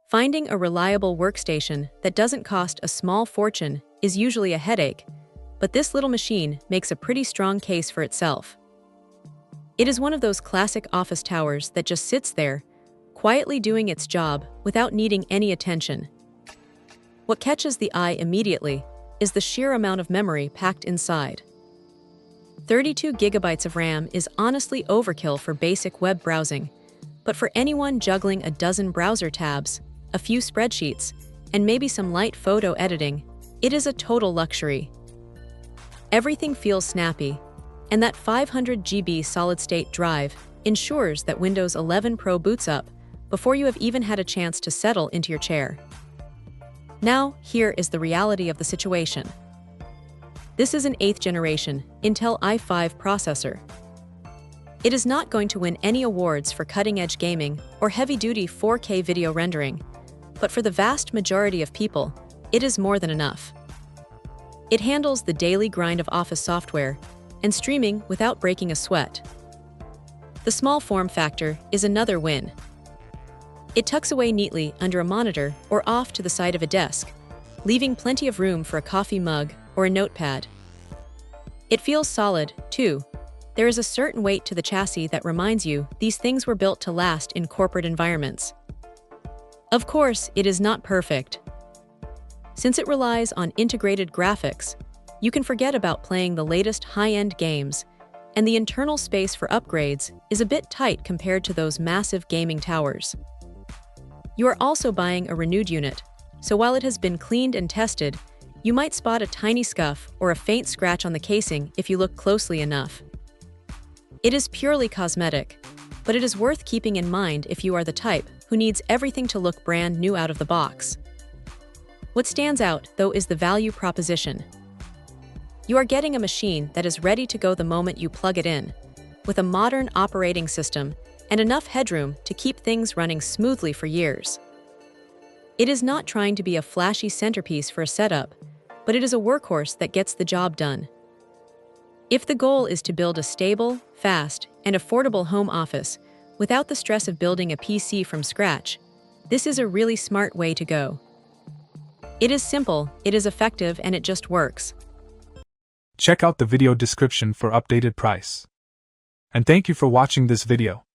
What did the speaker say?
Finding a reliable workstation that doesn't cost a small fortune is usually a headache, but this little machine makes a pretty strong case for itself. It is one of those classic office towers that just sits there, quietly doing its job without needing any attention. What catches the eye immediately is the sheer amount of memory packed inside. 32 gigabytes of RAM is honestly overkill for basic web browsing, but for anyone juggling a dozen browser tabs, a few spreadsheets, and maybe some light photo editing, it is a total luxury. Everything feels snappy, and that 500 GB solid-state drive ensures that Windows 11 Pro boots up before you have even had a chance to settle into your chair. Now, here is the reality of the situation. This is an 8th generation Intel i5 processor. It is not going to win any awards for cutting-edge gaming or heavy-duty 4K video rendering, but for the vast majority of people, it is more than enough. It handles the daily grind of office software and streaming without breaking a sweat. The small form factor is another win. It tucks away neatly under a monitor or off to the side of a desk, leaving plenty of room for a coffee mug or a notepad. It feels solid, too. There is a certain weight to the chassis that reminds you these things were built to last in corporate environments. Of course, it is not perfect. Since it relies on integrated graphics, you can forget about playing the latest high-end games, and the internal space for upgrades is a bit tight compared to those massive gaming towers. You are also buying a renewed unit, so while it has been cleaned and tested, you might spot a tiny scuff or a faint scratch on the casing if you look closely enough. It is purely cosmetic, but it is worth keeping in mind if you are the type who needs everything to look brand new out of the box. What stands out, though, is the value proposition. You are getting a machine that is ready to go the moment you plug it in, with a modern operating system and enough headroom to keep things running smoothly for years. It is not trying to be a flashy centerpiece for a setup, but it is a workhorse that gets the job done. If the goal is to build a stable, fast, and affordable home office without the stress of building a PC from scratch, this is a really smart way to go. It is simple, it is effective, and it just works. Check out the video description for updated price. And thank you for watching this video.